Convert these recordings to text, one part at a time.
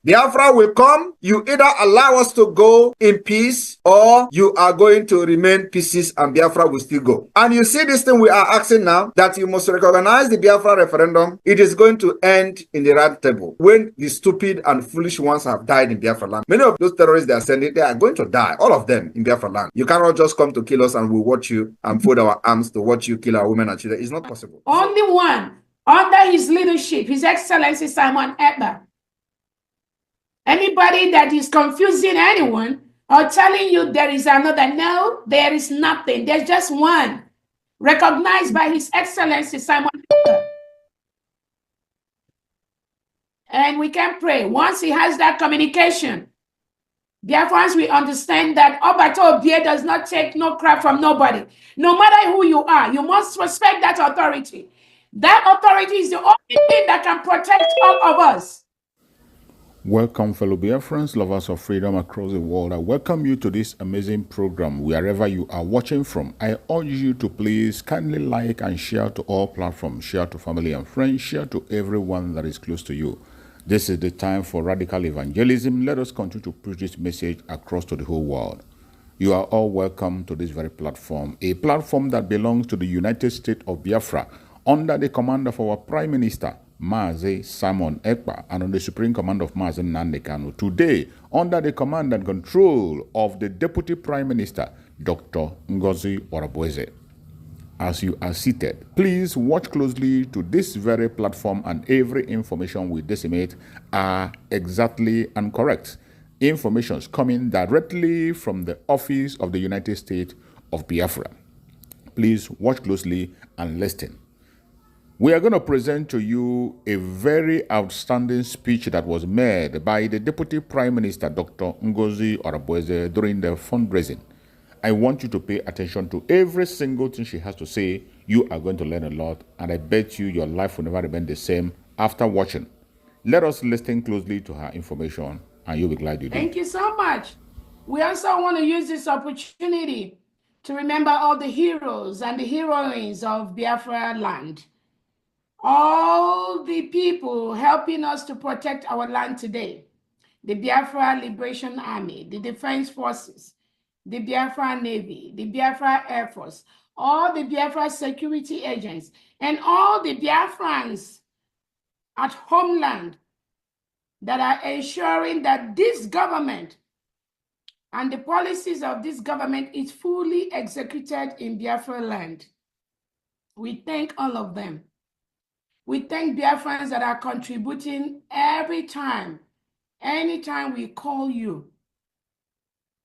Biafra will come. You either allow us to go in peace or you are going to remain pieces and Biafra will still go. And you see this thing we are asking now, that you must recognize the Biafra referendum. It is going to end in the round table when the stupid and foolish ones have died in Biafra land. Many of those terrorists they are sending, they are going to die, all of them in Biafra land. You cannot just come to kill us and we watch you and fold our arms to watch you kill our women and children. It's not possible. Only one, under his leadership, His Excellency Simon Ekpa. Anybody that is confusing anyone or telling you there is another, no, there is nothing. There's just one, recognized by His Excellency Simon Ekpa. And we can pray. Once he has that communication, Biafrans, we understand that Obato Obie does not take no crap from nobody. No matter who you are, you must respect that authority. That authority is the only thing that can protect all of us. Welcome, fellow Biafrans, lovers of freedom across the world. I welcome you to this amazing program wherever you are watching from. I urge you to please kindly like and share to all platforms, share to family and friends, share to everyone that is close to you. This is the time for radical evangelism. Let us continue to push this message across to the whole world. You are all welcome to this very platform, a platform that belongs to the United States of Biafra under the command of our Prime Minister, Mazi Simon Ekpa, and on the Supreme Command of Mazi Nnamdi Kanu. Today, under the command and control of the Deputy Prime Minister, Dr. Ngozi Orabueze. As you are seated, please watch closely to this very platform, and every information we disseminate are exactly and correct. Informations coming directly from the office of the United States of Biafra. Please watch closely and listen. We are going to present to you a very outstanding speech that was made by the Deputy Prime Minister, Dr. Ngozi Orabueze, during the fundraising. I want you to pay attention to every single thing she has to say. You are going to learn a lot, and I bet you your life will never remain the same after watching. Let us listen closely to her information, and you'll be glad you did. Thank you so much. We also want to use this opportunity to remember all the heroes and the heroines of Biafra land. All the people helping us to protect our land today. The Biafra Liberation Army, the Defense Forces, the Biafra Navy, the Biafra Air Force, all the Biafra security agents, and all the Biafrans at homeland that are ensuring that this government and the policies of this government is fully executed in Biafra land. We thank all of them. We thank Biafrans that are contributing every time. Anytime we call you,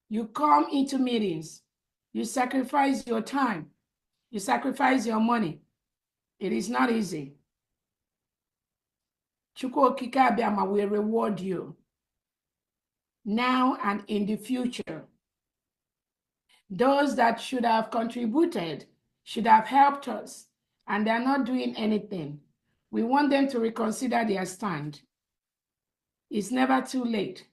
you come into meetings, you sacrifice your time, you sacrifice your money. It is not easy. Chukwu Okike Abiama will reward you now and in the future. Those that should have contributed, should have helped us, and they're not doing anything. We want them to reconsider their stand. It's never too late.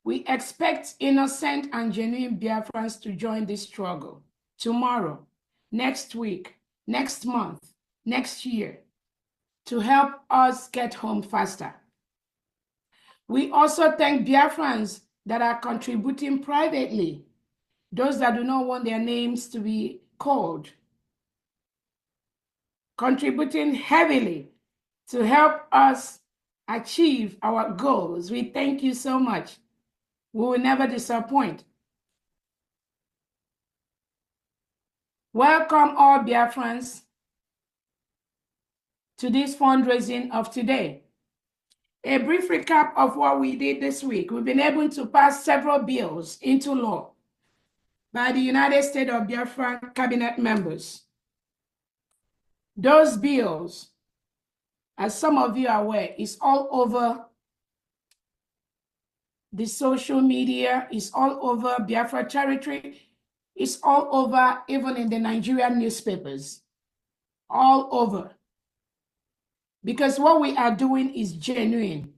We expect innocent and genuine Biafrans to join this struggle tomorrow, next week, next month, next year, to help us get home faster. We also thank Biafrans that are contributing privately, those that do not want their names to be called, contributing heavily to help us achieve our goals. We thank you so much. We will never disappoint. Welcome all Biafrans to this fundraising of today. A brief recap of what we did this week. We've been able to pass several bills into law by the United States of Biafra cabinet members. Those bills, as some of you are aware, is all over the social media, is all over Biafra territory, is all over even in the Nigerian newspapers, all over. Because what we are doing is genuine.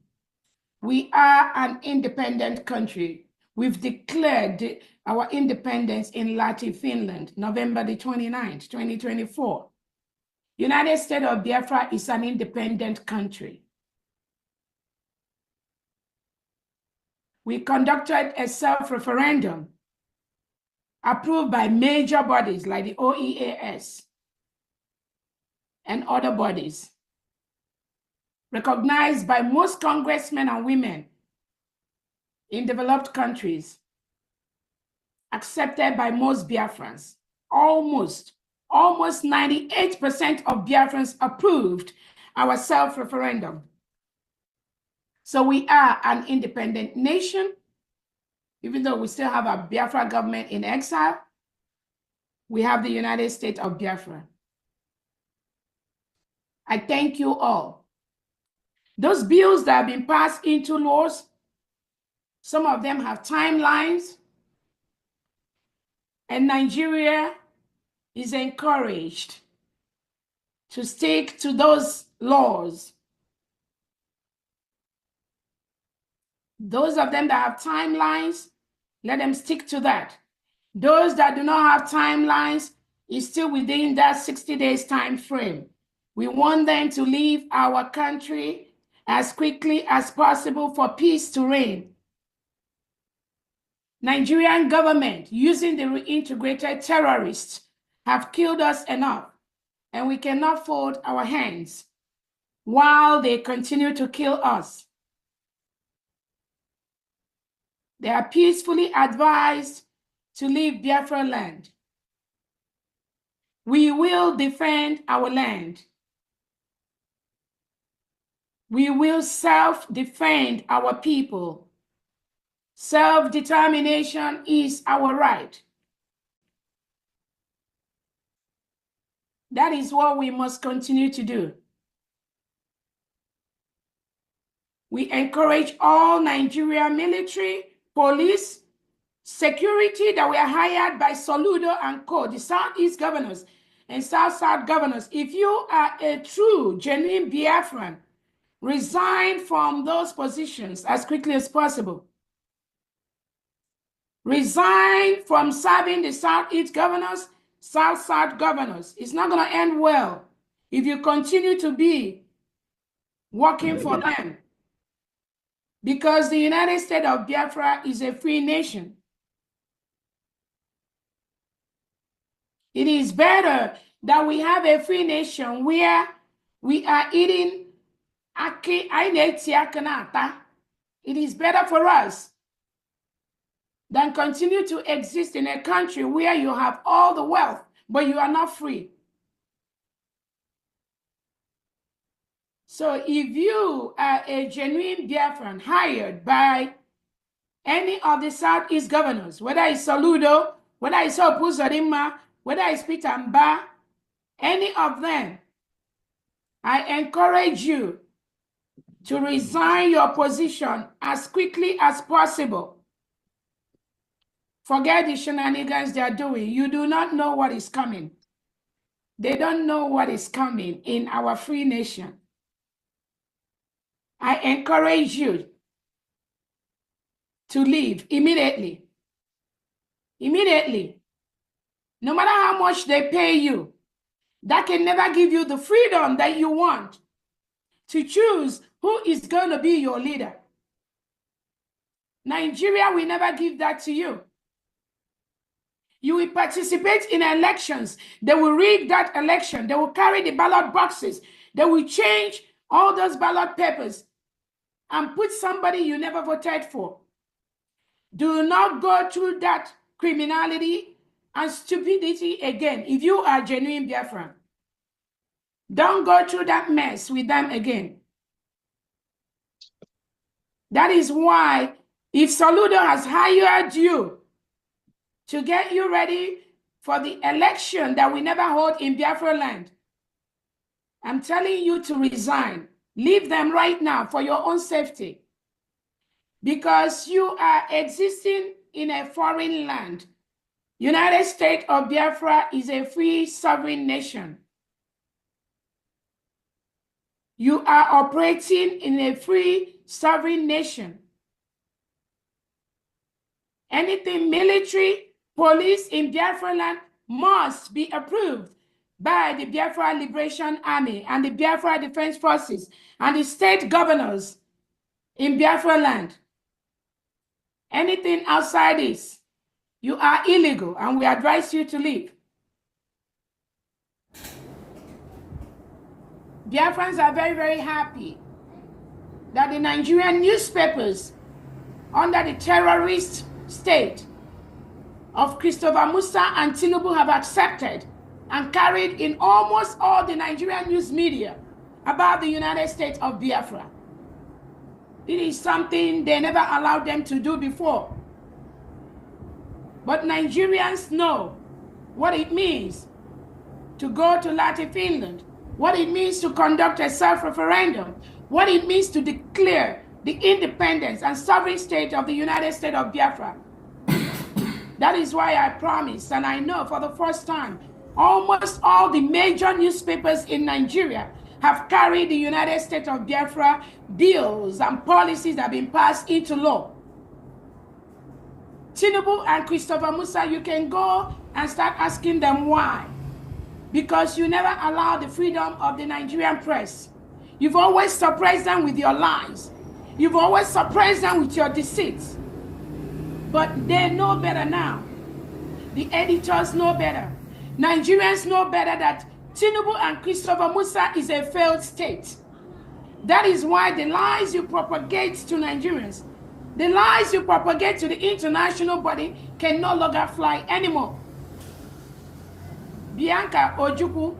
We are an independent country. We've declared our independence in Lahti, Finland, November the 29th, 2024. United States of Biafra is an independent country. We conducted a self-referendum approved by major bodies like the OEAS and other bodies, recognized by most congressmen and women in developed countries, accepted by most Biafrans. Almost 98% of Biafrans approved our self-referendum. So we are an independent nation, even though we still have a Biafra government in exile. We have the United States of Biafra. I thank you all. Those bills that have been passed into laws, some of them have timelines, and Nigeria is encouraged to stick to those laws. Those of them that have timelines, let them stick to that. Those that do not have timelines is still within that 60 days time frame. We want them to leave our country as quickly as possible for peace to reign. Nigerian government, using the reintegrated terrorists, have killed us enough, and we cannot fold our hands while they continue to kill us. They are peacefully advised to leave Biafra land. We will defend our land. We will self-defend our people. Self-determination is our right. That is what we must continue to do. We encourage all Nigerian military, police, security that were hired by Soludo and Co., the Southeast governors and South-South governors. If you are a true, genuine Biafran, resign from those positions as quickly as possible. Resign from serving the Southeast governors, South-South governors. It's not going to end well if you continue to be working for them. Because the United States of Biafra is a free nation. It is better that we have a free nation where we are eating aki. It is better for us than continue to exist in a country where you have all the wealth, but you are not free. So if you are a genuine Biafran hired by any of the Southeast governors, whether it's Soludo, whether it's Opuzarima, whether it's Peter Mba, any of them, I encourage you to resign your position as quickly as possible. Forget the shenanigans they are doing. You do not know what is coming. They don't know what is coming in our free nation. I encourage you to leave immediately. Immediately. No matter how much they pay you, that can never give you the freedom that you want to choose who is going to be your leader. Nigeria will never give that to you. You will participate in elections. They will rig that election. They will carry the ballot boxes. They will change all those ballot papers and put somebody you never voted for. Do not go through that criminality and stupidity again. If you are genuine Biafran, don't go through that mess with them again. That is why if Soludo has hired you to get you ready for the election that we never hold in Biafra land, I'm telling you to resign. Leave them right now for your own safety. Because you are existing in a foreign land. United States of Biafra is a free sovereign nation. You are operating in a free, sovereign nation. Anything military, police in Biafra land must be approved by the Biafra Liberation Army and the Biafra Defense Forces and the state governors in Biafra land. Anything outside this, you are illegal, and we advise you to leave. Biafrans are very, very happy that the Nigerian newspapers under the terrorist state of Christopher Musa and Tinubu have accepted and carried in almost all the Nigerian news media about the United States of Biafra. It is something they never allowed them to do before. But Nigerians know what it means to go to Latin Finland, what it means to conduct a self-referendum, what it means to declare the independence and sovereign state of the United States of Biafra. That is why I promised, and I know for the first time, almost all the major newspapers in Nigeria have carried the United States of Biafra bills and policies that have been passed into law. Tinubu and Christopher Musa, you can go and start asking them why. Because you never allow the freedom of the Nigerian press. You've always suppressed them with your lies. You've always suppressed them with your deceits. But they know better now. The editors know better. Nigerians know better that Tinubu and Christopher Musa is a failed state. That is why the lies you propagate to Nigerians, the lies you propagate to the international body can no longer fly anymore. Bianca Njoku,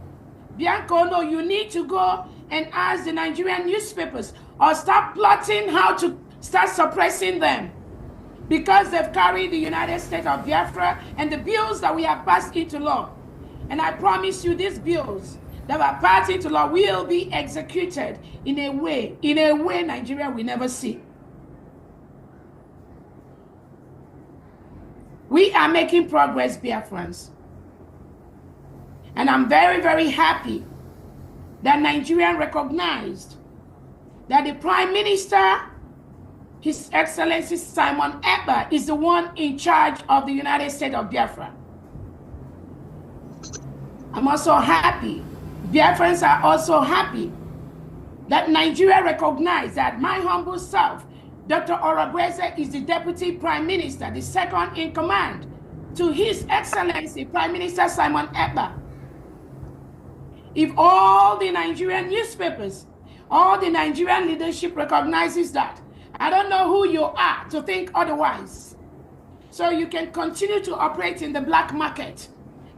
Bianca, no, you need to go and ask the Nigerian newspapers or start plotting how to start suppressing them, because they've carried the United States of Biafra and the bills that we have passed into law. And I promise you, these bills that were passed into law will be executed in a way Nigeria will never see. We are making progress, Biafrans. And I'm very, very happy that Nigeria recognized that the Prime Minister, His Excellency Simon Ekpa, is the one in charge of the United States of Biafra. I'm also happy, Biafrans are also happy that Nigeria recognized that my humble self, Dr. Orabueze, is the Deputy Prime Minister, the second in command to His Excellency Prime Minister Simon Ekpa. If all the Nigerian newspapers, all the Nigerian leadership recognizes that, I don't know who you are to think otherwise. So you can continue to operate in the black market.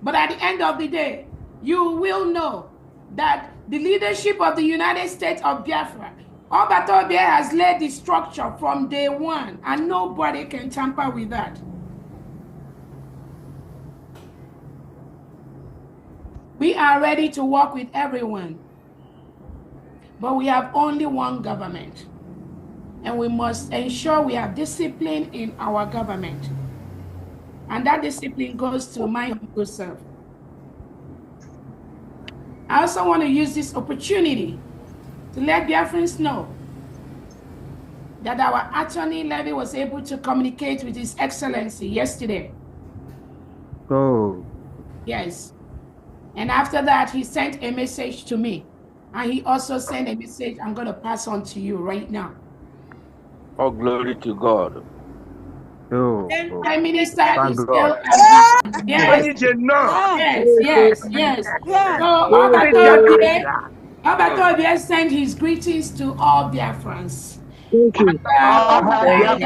But at the end of the day, you will know that the leadership of the United States of Biafra, Obatobia, has laid the structure from day one, and nobody can tamper with that. We are ready to work with everyone, but we have only one government, and we must ensure we have discipline in our government. And that discipline goes to my humble self. I also want to use this opportunity to let Biafrans know that our attorney Levy was able to communicate with His Excellency yesterday. Oh. Yes. And after that, he sent a message to me. And he also sent a message I'm going to pass on to you right now. Oh, glory to God. Oh, Prime Minister is still yes. So Obatobia sent his greetings to all Biafrans. Thank you.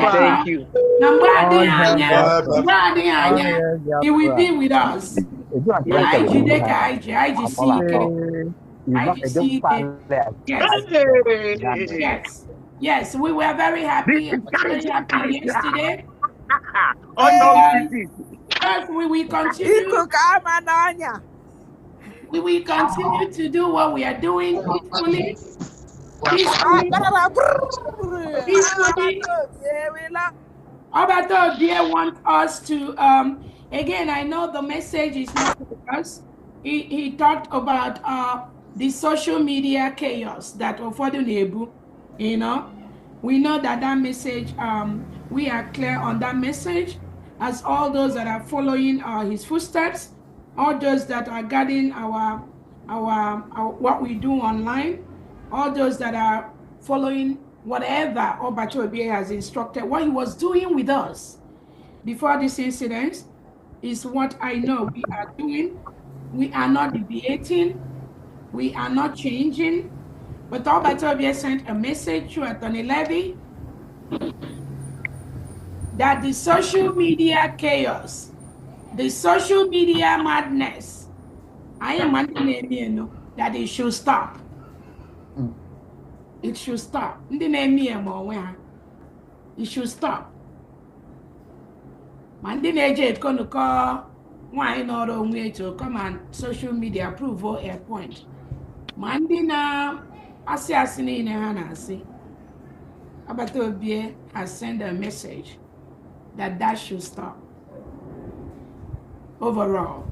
Thank you. He will be with us. Yes, we were very happy yesterday. We will continue. We will continue to do what we are doing peacefully. Obatobia wants us to, again, I know the message is not for us. He talked about the social media chaos that Ofodu Nebu, you know, we know that message, we are clear on that message, as all those that are following his footsteps, all those that are guarding our what we do online, all those that are following whatever Obato has instructed, what he was doing with us before this incident is what I know we are doing. We are not deviating, we are not changing, but Obato sent a message to Attorney Levy that the social media chaos, the social media madness, I am that it should stop. It should stop. It should stop. Mandine going to call why not on way to come and social media approval a point. Mandina assassinate in Hanasi. Abatobie has sent a message that should stop overall.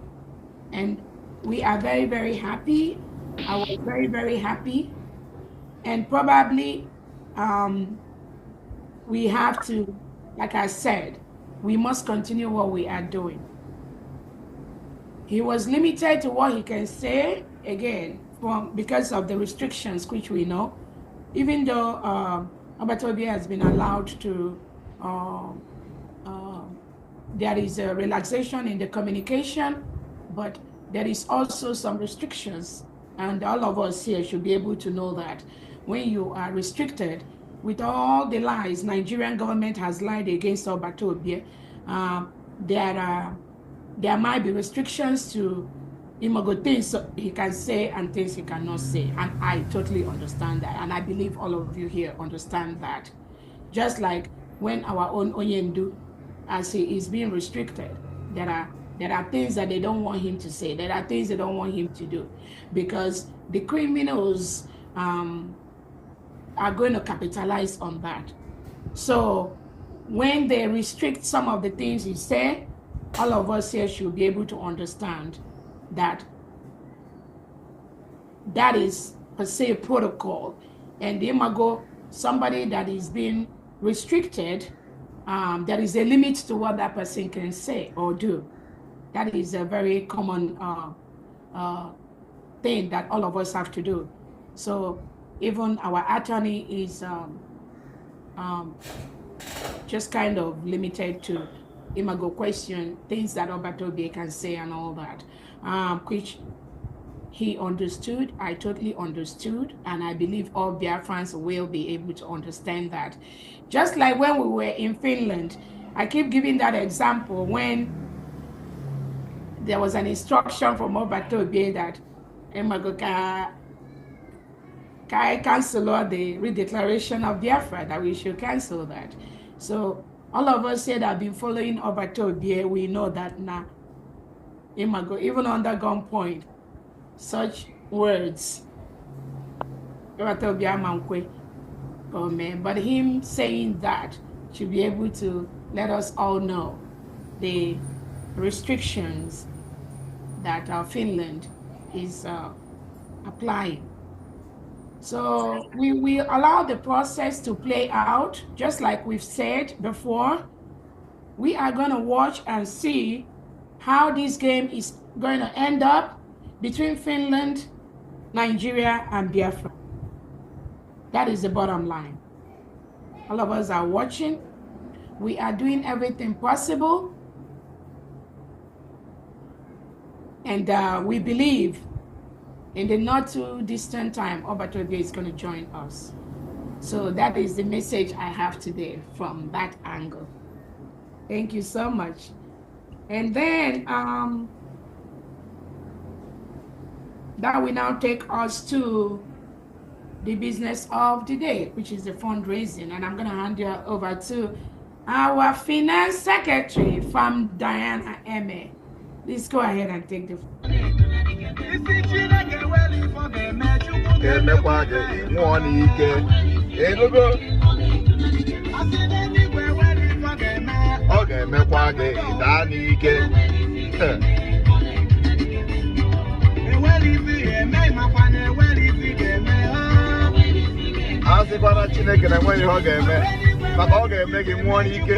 And we are very, very happy. I was very, very happy. And probably we have to, like I said, we must continue what we are doing. He was limited to what he can say, again, because of the restrictions, which we know. Even though Obatobie has been allowed to, there is a relaxation in the communication, but there is also some restrictions. And all of us here should be able to know that when you are restricted, with all the lies Nigerian government has lied against Obatobie, there might be restrictions to things he can say and things he cannot say. And I totally understand that. And I believe all of you here understand that. Just like when our own Onyendu, as he is being restricted, there are things that they don't want him to say. There are things they don't want him to do, because the criminals are going to capitalize on that. So when they restrict some of the things he said, all of us here should be able to understand that that is per se protocol. And somebody that is being restricted, there is a limit to what that person can say or do. That is a very common thing that all of us have to do. So even our attorney is just kind of limited to question things that Obatobie can say and all that, which he understood. I totally understood, and I believe all Biafrans will be able to understand that. Just like when we were in Finland, I keep giving that example when there was an instruction from Obatobie that cancel the redeclaration of Biafra, that we should cancel that. So all of us here that have been following Obatobie, we know that now, even under gunpoint, such words, but him saying that should be able to let us all know the restrictions that Finland is applying. So we allow the process to play out, just like we've said before. We are going to watch and see how this game is going to end up between Finland, Nigeria, and Biafra. That is the bottom line. All of us are watching. We are doing everything possible. And we believe in the not too distant time, Obatobie is going to join us. So that is the message I have today from that angle. Thank you so much. And then that will now take us to the business of the day, which is the fundraising. And I'm going to hand you over to our finance secretary, Fam Diana Eme. Please go ahead and take the asịkwana Chineke na enweghị ihe ọ ga-eme maka ọ ga-eme gị nwụọ n'ike.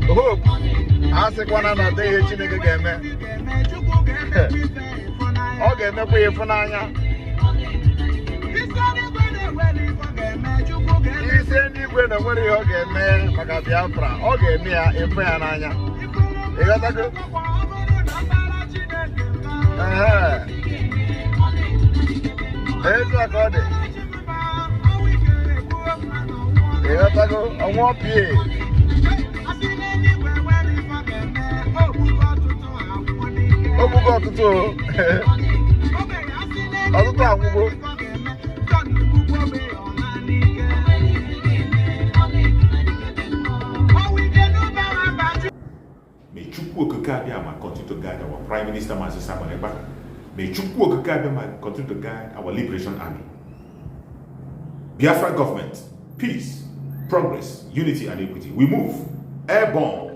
Hope asịkwana na ọ dịghị ihe Chineke ga-eme. Ọ ga-emekwa ya ịfụnanya. Ise n'igwe na nwere ihe ọ ga-eme maka Biafra, ọ ga-eme ya ịfụ ya n'anya. Ị ghọtago? Etu a ka ọ dị. Ị ghọtago? Ọnwụọ pie. O gbugo ọtụtụ ọtụtụ anwụgo. May Chukwu Okike Abịama continue to guide our Prime Minister Mazi Samuel Ekpa. May Chukwu Okike Abịama continue to guide our Liberation Army. Biafra government, peace, progress, unity and equity. We move airborne.